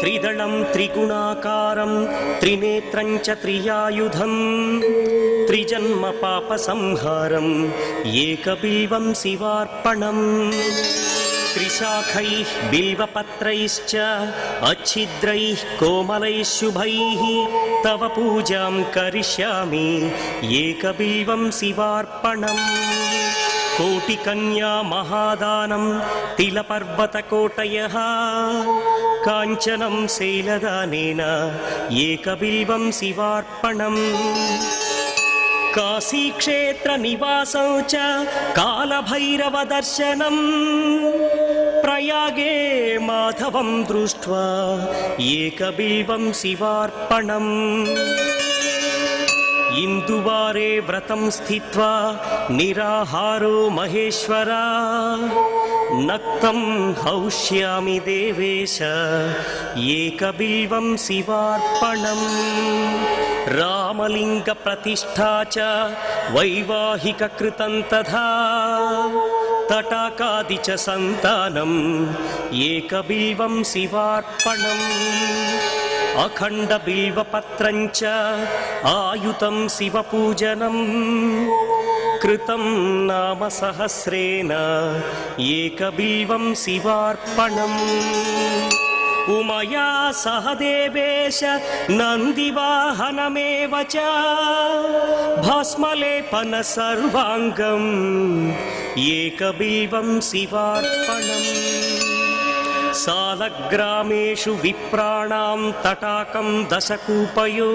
त्रिदलं त्रिगुणाकारं त्रिनेत्रं च त्रियायुधं त्रिजन्म पापसंहारं एकबिल्वं शिवार्पणम् त्रिशाखैः बिल्वपत्रैश्च अच्छिद्रैः कोमलैः शुभैः तव पूजां करिष्यामि एकबिल्वं शिवार्पणम् कोटिकन्या महादानं तिलपर्वतकोटयः काञ्चनं शैलदानेन एकबिल्वं शिवार्पणम् काशीक्षेत्रनिवासं च कालभैरवदर्शनं प्रयागे माधवं दृष्ट्वा एकबिल्वं शिवार्पणम् इंदुवारे व्रतं स्थित्वा निराहारो महेश्वरा नक्तं हौष्यामि देवेश एकबिल्वं शिवार्पणम् रामलिङ्गप्रतिष्ठा च वैवाहिककृतं तथा तटाकादि च सन्तानम् एकबिल्वं शिवार्पणम् अखंड बिल्वपत्रं च आयुतं शिवपूजनं कृतं नाम सहस्रेण एकबिल्वं शिवार्पणम् उमया सह देवेश नन्दिवाहनमेव च भस्मलेपन सर्वाङ्गम् एकबिल्वं शिवार्पणम् सालग्रामेषु विप्राणां तटाकं दशकूपयो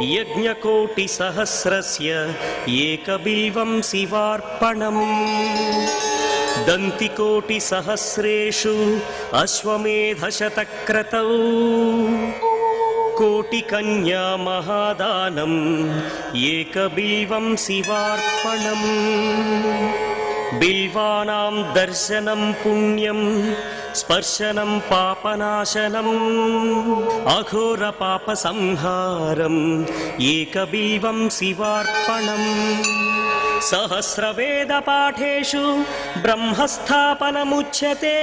यज्ञकोटिसहस्रस्य एकबिल्वं शिवार्पणम् दन्तिकोटिसहस्रेषु अश्वमेधशतक्रतौ कोटिकन्या महादानम् एकबिल्वं शिवार्पणम् बिल्वानां दर्शनं पुण्यं स्पर्शनं पापनाशनम् अघोरपापसंहारम् एकबिल्वं शिवार्पणम् सहस्रवेदपाठेषु ब्रह्मस्थापनमुच्यते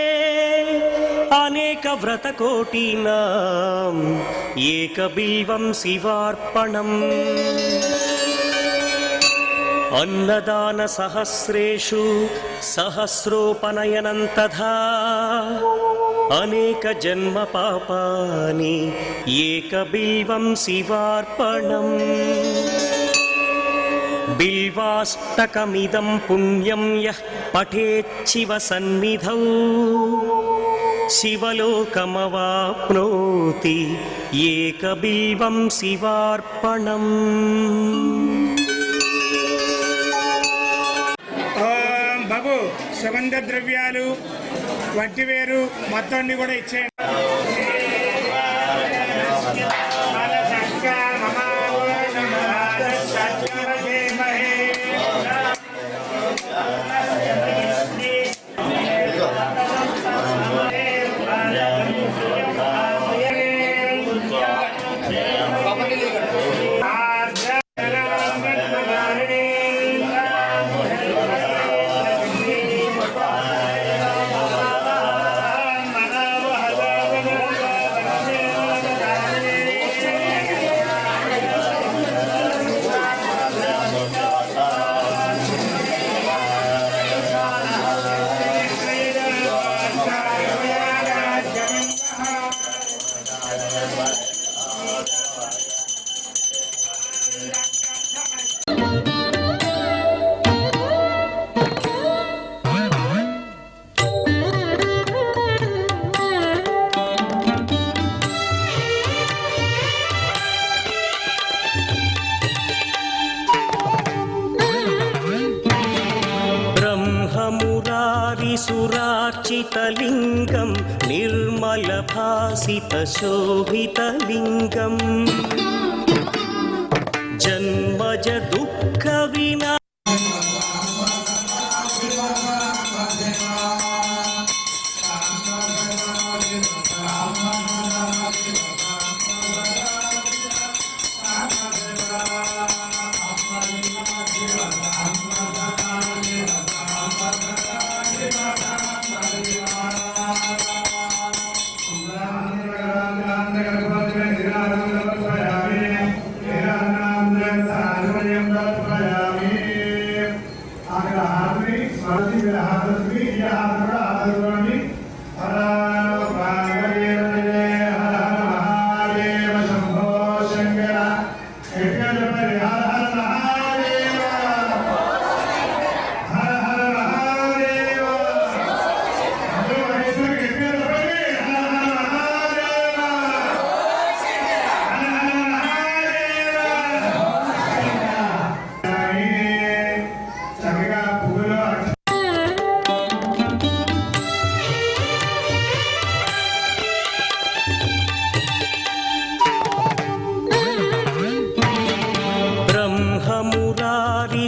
अनेकव्रतकोटीनाम् एकबिल्वं शिवार्पणम् अन्नदानसहस्रेषु सहस्रोपनयनं तथा अनेकजन्मपापानि एकबिल्वं शिवार्पणम् बिल्वाष्टकमिदं पुण्यं यः पठेच्छिवसन्निधौ शिवलोकमवाप्नोति एकबिल्वं शिवार्पणम्। బాబు సుగంధ ద్రవ్యాలు వట్టివేరు మొత్తం కూడా ఇచ్చేయండి. सुरार्चितलिङ्गं निर्मलभासितशोभितलिङ्गम् जन्मज दुःखविना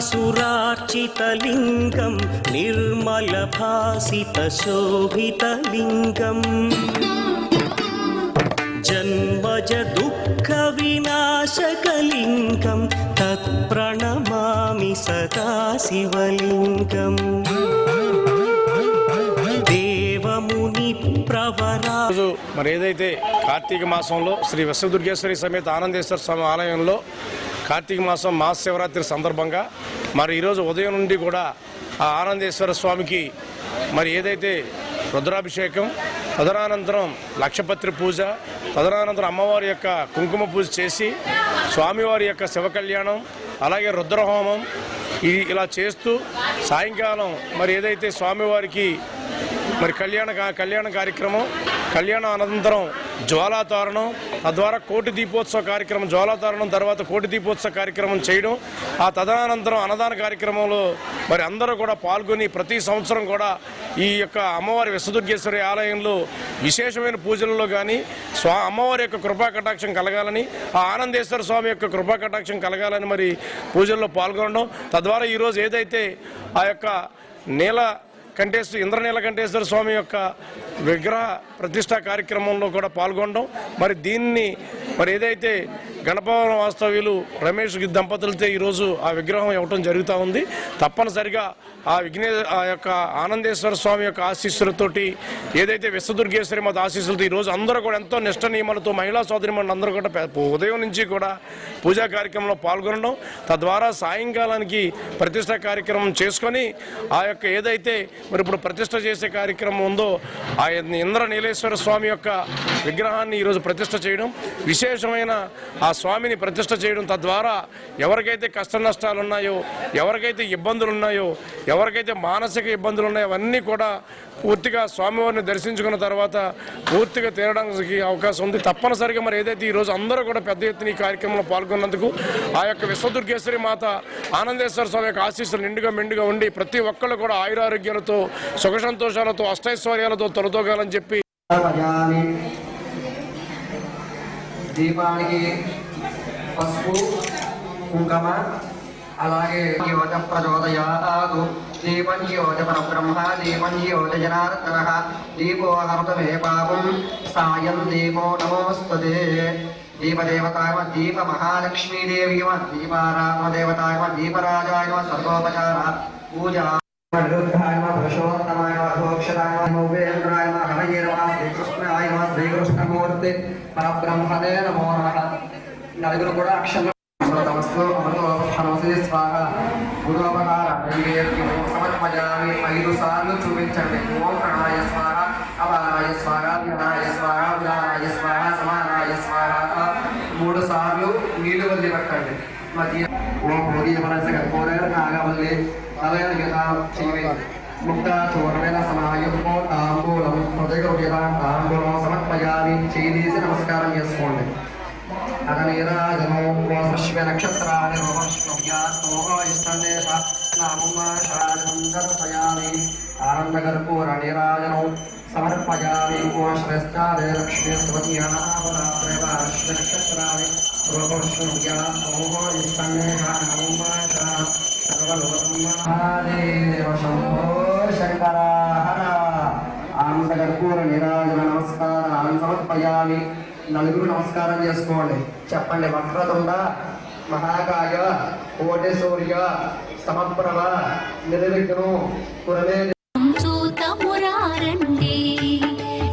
सुरार्चितलिङ्गं निर्मलभासितशोभितलिङ्गम् जन्मज दुःखविनाशकलिङ्गं तत्प्रणमामि सदा शिवलिङ्गम् देवमुनि प्रवरा। మరి ఏదైతే కార్తీక మాసంలో శ్రీ విశ్వదుర్గేశ్వరి సమేత ఆనందేశ్వర స్వామి ఆలయంలో కార్తీక మాసం మహాశివరాత్రి సందర్భంగా మరి ఈరోజు ఉదయం నుండి కూడా ఆ ఆనందేశ్వర స్వామికి మరి ఏదైతే రుద్రాభిషేకం, తదనంతరం లక్షపత్రి పూజ, తదనంతరం అమ్మవారి యొక్క కుంకుమ పూజ చేసి స్వామివారి యొక్క శివ కళ్యాణం, అలాగే రుద్రహోమం ఇలా చేస్తూ సాయంకాలం మరి ఏదైతే స్వామివారికి మరి కళ్యాణ కార్యక్రమం, కళ్యాణ అనంతరం జ్వాలాతోరణం, తద్వారా కోటి దీపోత్సవ కార్యక్రమం, జ్వాలాతోరణం తర్వాత కోటి దీపోత్సవ కార్యక్రమం చేయడం, ఆ తదనంతరం అన్నదాన కార్యక్రమంలో మరి అందరూ కూడా పాల్గొని ప్రతి సంవత్సరం కూడా ఈ యొక్క అమ్మవారి విశ్వదుర్గేశ్వరి ఆలయంలో విశేషమైన పూజలలో కానీ అమ్మవారి యొక్క కృపా కటాక్షం కలగాలని, ఆ ఆనందేశ్వర స్వామి యొక్క కృపా కటాక్షం కలగాలని మరి పూజల్లో పాల్గొనడం, తద్వారా ఈరోజు ఏదైతే ఆ యొక్క ఇంద్రనీలకంఠేశ్వర స్వామి యొక్క విగ్రహ ప్రతిష్టా కార్యక్రమంలో కూడా పాల్గొనడం, మరి దీన్ని మరి ఏదైతే గణపవన వాస్తవ్యులు రమేష్ దంపతులతో ఈరోజు ఆ విగ్రహం ఇవ్వటం జరుగుతూ ఉంది. తప్పనిసరిగా ఆ యొక్క ఆనందేశ్వర స్వామి యొక్క ఆశీస్సులతోటి ఏదైతే విశ్వదుర్గేశ్వరి మాత ఆశీస్సులతో ఈరోజు అందరూ కూడా ఎంతో నిష్ట నియమాలతో మహిళా సోదరిమణులు అందరూ కూడా ఉదయం నుంచి కూడా పూజా కార్యక్రమంలో పాల్గొనడం, తద్వారా సాయంకాలానికి ప్రతిష్ట కార్యక్రమం చేసుకొని ఆ యొక్క ఏదైతే మరి ఇప్పుడు ప్రతిష్ట చేసే కార్యక్రమం ఉందో ఆ ఇంద్రనీలేశ్వర స్వామి యొక్క విగ్రహాన్ని ఈరోజు ప్రతిష్ట చేయడం, విశేషమైన ఆ స్వామిని ప్రతిష్ట చేయడం, తద్వారా ఎవరికైతే కష్ట నష్టాలు ఉన్నాయో, ఎవరికైతే ఇబ్బందులు ఉన్నాయో, ఎవరికైతే మానసిక ఇబ్బందులు ఉన్నాయో అవన్నీ కూడా పూర్తిగా స్వామివారిని దర్శించుకున్న తర్వాత పూర్తిగా తీరడానికి అవకాశం ఉంది. తప్పనిసరిగా మరి ఏదైతే ఈరోజు అందరూ కూడా పెద్ద ఎత్తున ఈ కార్యక్రమంలో పాల్గొన్నందుకు ఆ యొక్క విశ్వదుర్గేశ్వరి మాత ఆనందేశ్వర స్వామి యొక్క ఆశీస్సులు నిండుగా మెండుగా ఉండి ప్రతి ఒక్కళ్ళు కూడా ఆయురారోగ్యాలతో సుఖ సంతోషాలతో అష్టైశ్వర్యాలతో తొలతోగాలని చెప్పి దీపానికి పసుపు కుంకుమ అలాగే యోజ ప్రచోదయాదు దీపం యోజ పరబ్రహ్మ దీపం యోజ జనార్దన దీపో హరతమే పాపం సాయం దీపో నమోస్తుతే దీపదేవతాయ దీప మహాలక్ష్మీదేవి దీపారామదేవతాయ దీపరాజాయ సర్వోపచార పూజా నిరుద్ధాయ పురుషోత్తమాయ అధోక్షరాయ ఉపేంద్రాయ హరయే నమః శ్రీకృష్ణాయ నమః శ్రీకృష్ణమూర్తి పరబ్రహ్మణే నమో నమః. నలుగురు కూడా అక్షరం స్వాహ గురోపకార సమర్పయామి 5 సార్లు చూపించండి. ఓం ప్రణాయ స్వాహ, అపారాయ స్వాహ, జ్ఞానాయ స్వాహ, ఉదానాయ స్వాహ, సమానాయ స్వాహ 3 సార్లు నీళ్లు వదిలి పెట్టండి. మధ్య ఓం భూరి మనస కర్పూరేణ నాగవల్లి ముక్త చూర్ణేన సమాయుక్తో తాంబూలం హృదయగౌర్యతాం తాంబూలం సమర్పయామి. చేసి నమస్కారం చేసుకోండి. అగనీరాజనో పుష్ప నక్షత్రాన్ని రోమయామి ఆనందకర్పూర నీరాజనం సమర్పయామి. శ్రేష్టాదే లక్ష్మీ నక్షత్రాన్ని శంకర ఆనందకర్పూర నీరాజన నమస్కారాన్ని సమర్పయామి. నలుగురు నమస్కారం చేసుకోండి. చెప్పండి. వక్రతుండ మహాకాయ కోటి సూర్య సమప్రభ నిర్విఘ్నం కురమే చూతమురారండి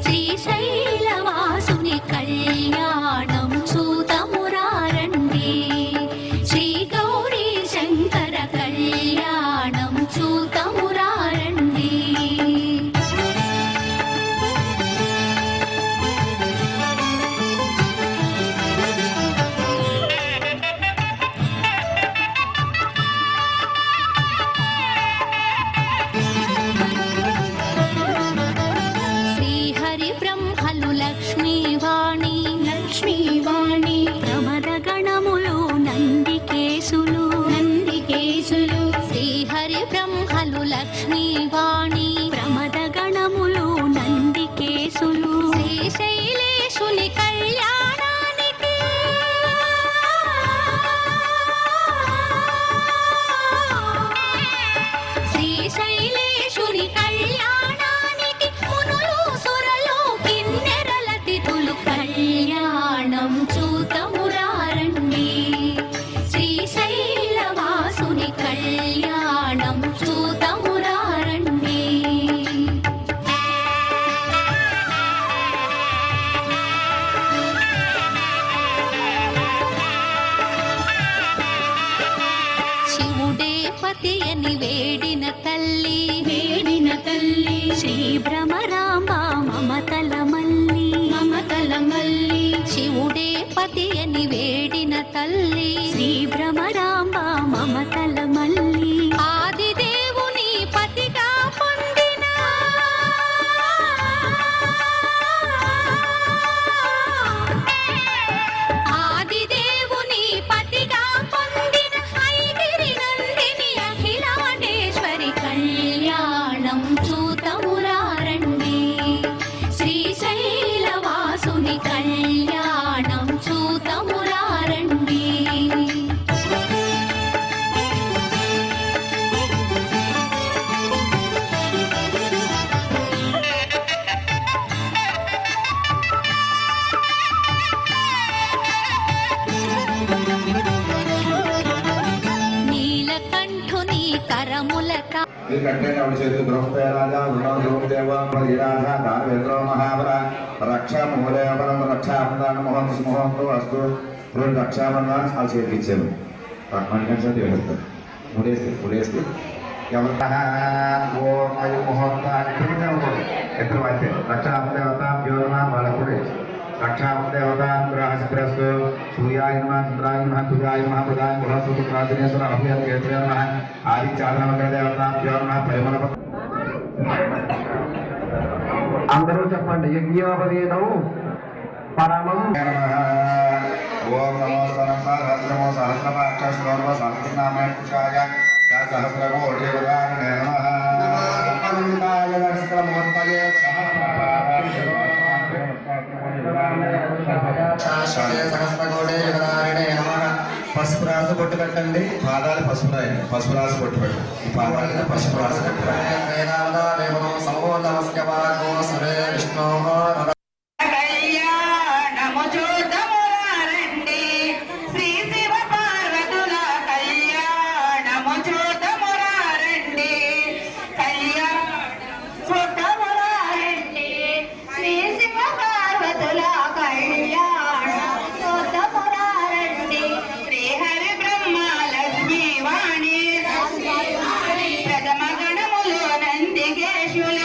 శ్రీశైలవాసుని కళ్యాణం చూతమురారండి శ్రీ గౌరీ శంకర కళ్యాణం చూతమురారండి. లక్ష్మీవాణి ప్రమద గణములు నందికేశులు శ్రీహరి బ్రహ్మలు లక్ష్మీవాణి ప్రమద గణములు నందికేశులు శ్రీశైలేశుని కళ్యాణానికి శ్రీశైలేశుని కళ్యాణానికి మునులు సురలు కిన్నెరల తిథులు కళ్యాణం చూతమురారండి శ్రీశైలవాసుని కళ్యాణం చూతమురారండి. కట్టేట చేతి గృహపేరాజ వృణోదేవ ప్రతిరాధ దానవేంద్రో మహాబల రక్షామూలేవరం రక్షాబంధాన మోహన్ మోహంతో వస్తూ రెండు రక్షాబంధాన్ని చాలా చేతికి ఇచ్చారు మనకంటే వేస్తారు ముడేస్తే ఎవరు ఓం అయ్యు ముహూర్తాన్ని ఎత్తులు అయితే రక్షాదేవత ప్యోర్మ వాళ్ళకుడే రక్షాదేవతాగ్రహస్త్రస్తు సూర్యాయ నమః చంద్రాయ నమః కుజాయ నమః బుధాయ బృహస్పతి ప్రాజనేశ్వర అభ్యర్థ కేతువే నమః ఆది చాదనమగ్ర దేవతాభ్యో నమః పరిమళ అందరూ చెప్పండి యజ్ఞోపవీతం పరమం నమః ఓం నమో సహస్రమో సహస్రపాక్ష సహస్రనామ కుషాయ సహస్రకోటి ఉదాహరణే నమః అనంతాయ నమస్కారమూర్తయే సహస్రకోటి ఉదాహరణే నమః పసుపు రాసు బొట్టు పెట్టండి పాదాలు పసుపు రాయండి పసుపు రాసు బొట్టు పెట్టండి ఈ పాదాలకు పసుపు రాసు బొట్టు పెట్టండి ప్రథమ గణములో నందికేశుల